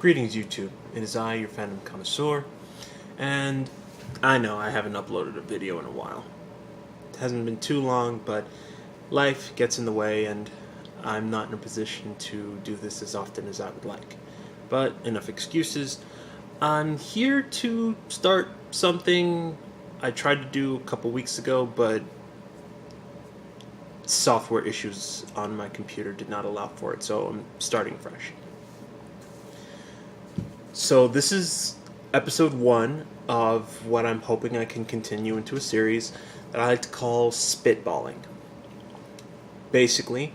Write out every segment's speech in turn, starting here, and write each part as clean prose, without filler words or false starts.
Greetings, YouTube. It is I, your fandom connoisseur, and I know I haven't uploaded a video in a while. It hasn't been too long, but life gets in the way, and I'm not in a position to do this as often as I would like. But enough excuses. I'm here to start something I tried to do a couple weeks ago, but software issues on my computer did not allow for it, so I'm starting fresh. So this is episode 1 of what I'm hoping I can continue into a series that I like to call Spitballing. Basically,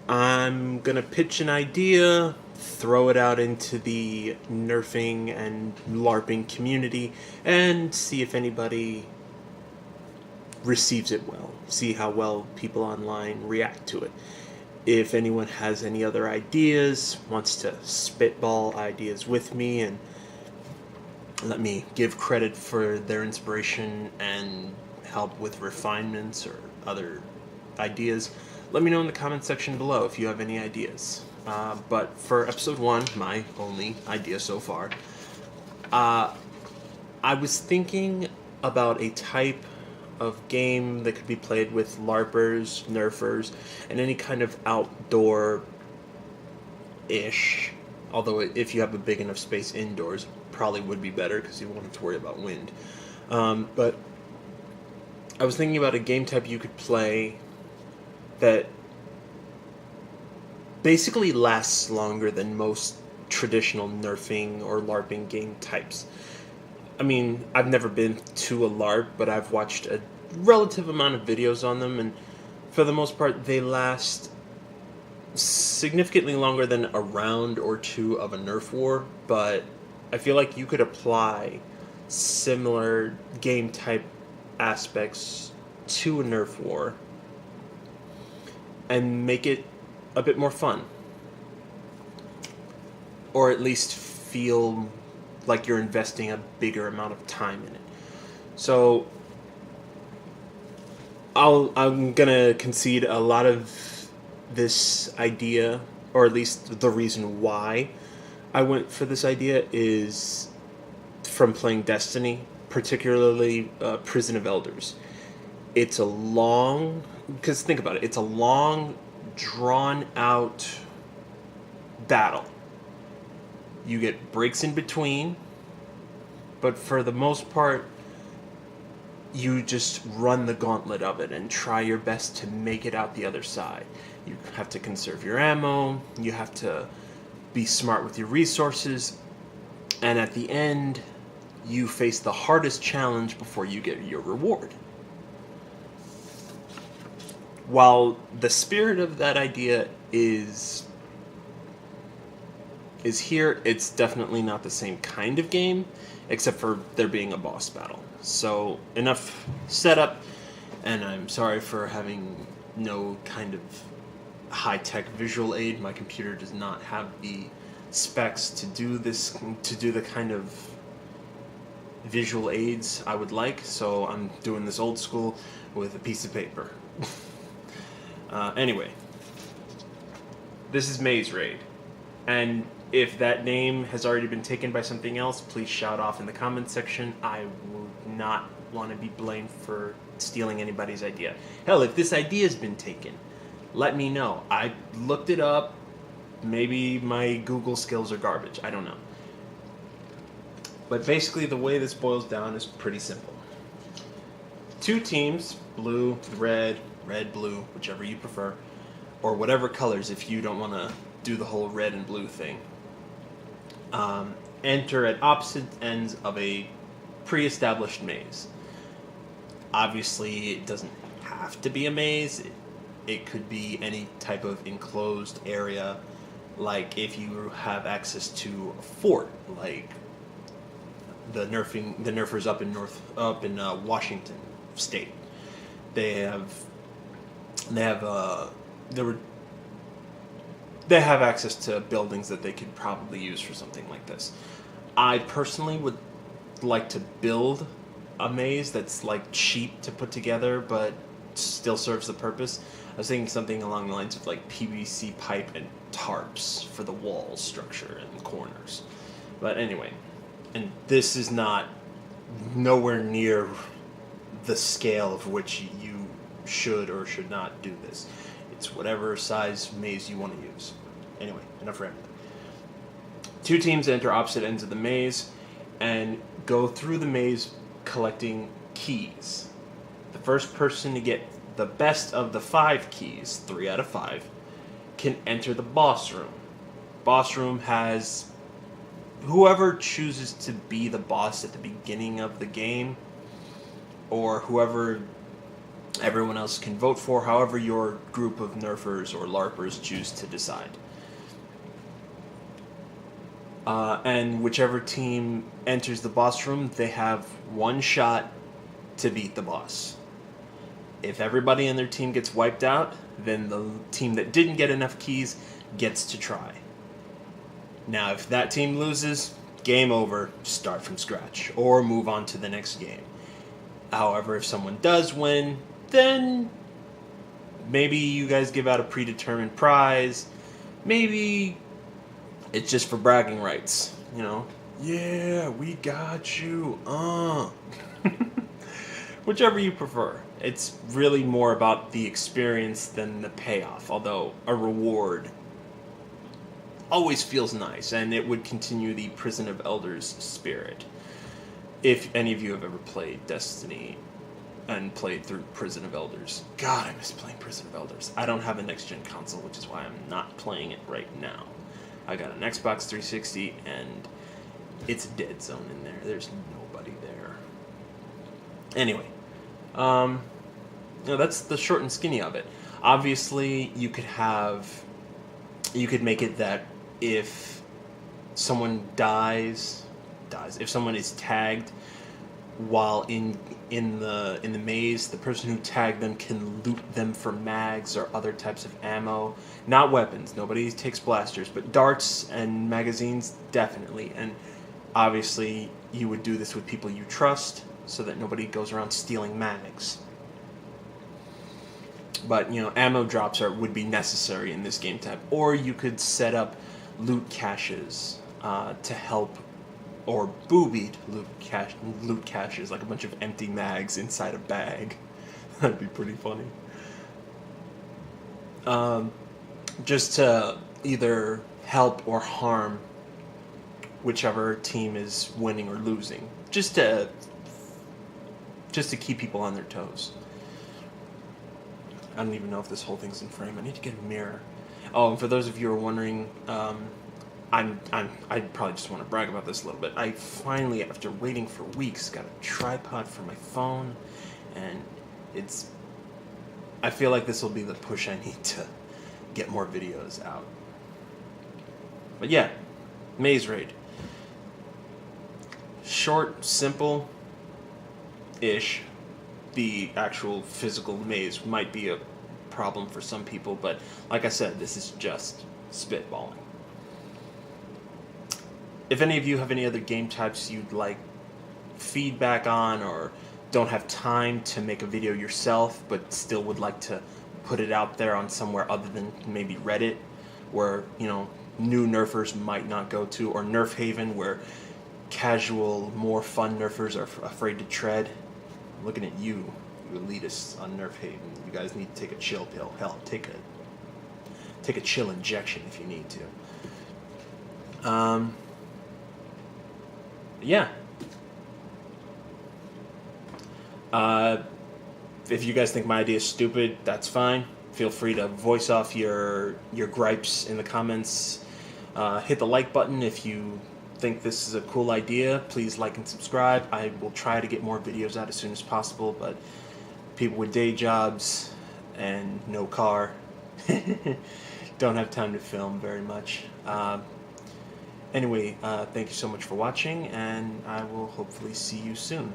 I'm going to pitch an idea, throw it out into the nerfing and LARPing community, and see if anybody receives it well. See how well people online react to it. If anyone has any other ideas, wants to spitball ideas with me and let me give credit for their inspiration and help with refinements or other ideas, let me know in the comment section below if you have any ideas. But for episode 1, my only idea so far, I was thinking about a type of game that could be played with LARPers, nerfers, and any kind of outdoor-ish. Although if you have a big enough space indoors, probably would be better because you won't have to worry about wind. But I was thinking about a game type you could play that basically lasts longer than most traditional nerfing or LARPing game types. I mean, I've never been to a LARP, but I've watched a relative amount of videos on them, and for the most part, they last significantly longer than a round or two of a Nerf war, but I feel like you could apply similar game type aspects to a Nerf war and make it a bit more fun. Or at least feel like you're investing a bigger amount of time in it. So I'm gonna concede a lot of this idea, or at least the reason why I went for this idea, is from playing Destiny, particularly Prison of Elders. It's a long, because think about it, it's a long, drawn out battle. You get breaks in between, but for the most part, you just run the gauntlet of it and try your best to make it out the other side. You have to conserve your ammo, you have to be smart with your resources, and at the end, you face the hardest challenge before you get your reward. While the spirit of that idea is here, it's definitely not the same kind of game, except for there being a boss battle. So enough setup, and I'm sorry for having no kind of high-tech visual aid. My computer does not have the specs to do this, to do the kind of visual aids I would like, so I'm doing this old school with a piece of paper. Anyway, this is Maze Raid, and if that name has already been taken by something else, please shout off in the comments section. I would not want to be blamed for stealing anybody's idea. Hell, if this idea has been taken, let me know. I looked it up. Maybe my Google skills are garbage. I don't know. But basically, the way this boils down is pretty simple. 2 teams, blue, red, blue, whichever you prefer, or whatever colors if you don't want to do the whole red and blue thing. Enter at opposite ends of a pre-established maze. Obviously, it doesn't have to be a maze. It could be any type of enclosed area, like if you have access to a fort, like the nerfers up in Washington State. They have access to buildings that they could probably use for something like this. I personally would like to build a maze that's like cheap to put together, but still serves the purpose. I was thinking something along the lines of like PVC pipe and tarps for the wall structure and the corners. But anyway, and this is not nowhere near the scale of which you should or should not do this. It's whatever size maze you want to use. Anyway, enough rambling. 2 teams enter opposite ends of the maze and go through the maze collecting keys. The first person to get the best of the 5 keys, 3 out of 5, can enter the boss room. Boss room has whoever chooses to be the boss at the beginning of the game, or whoever everyone else can vote for, however your group of nerfers or larpers choose to decide. And whichever team enters the boss room, they have 1 shot to beat the boss. If everybody in their team gets wiped out, then the team that didn't get enough keys gets to try. Now, if that team loses, game over, start from scratch, or move on to the next game. However, if someone does win, then maybe you guys give out a predetermined prize. Maybe it's just for bragging rights, you know? Yeah, we got you, Whichever you prefer. It's really more about the experience than the payoff, although a reward always feels nice, and it would continue the Prison of Elders spirit. If any of you have ever played Destiny and played through Prison of Elders. God, I miss playing Prison of Elders. I don't have a next-gen console, which is why I'm not playing it right now. I got an Xbox 360, and it's a dead zone in there. There's nobody there. Anyway, that's the short and skinny of it. Obviously, you could make it that if someone dies, if someone is tagged while in the maze, the person who tagged them can loot them for mags or other types of ammo. Not weapons. Nobody takes blasters, but darts and magazines, definitely. And obviously, you would do this with people you trust so that nobody goes around stealing mags. But, ammo drops would be necessary in this game type. Or you could set up loot caches to help, or boobied loot caches, like a bunch of empty mags inside a bag. That'd be pretty funny. Just to either help or harm whichever team is winning or losing. Just to keep people on their toes. I don't even know if this whole thing's in frame. I need to get a mirror. Oh, and for those of you who are wondering, I probably just want to brag about this a little bit. I finally, after waiting for weeks, got a tripod for my phone, and I feel like this will be the push I need to get more videos out. But yeah, Maze Raid. Short, simple-ish. The actual physical maze might be a problem for some people, but like I said, this is just spitballing. If any of you have any other game types you'd like feedback on, or don't have time to make a video yourself but still would like to put it out there on somewhere other than maybe Reddit, where new nerfers might not go to, or Nerf Haven, where casual, more fun nerfers are afraid to tread. I'm looking at you elitists on Nerf Haven. You guys need to take a chill pill. Hell, take a chill injection if you need to. Yeah. If you guys think my idea is stupid, that's fine. Feel free to voice off your gripes in the comments. Hit the like button if you think this is a cool idea. Please like and subscribe. I will try to get more videos out as soon as possible, but people with day jobs and no car don't have time to film very much. Anyway, thank you so much for watching, and I will hopefully see you soon.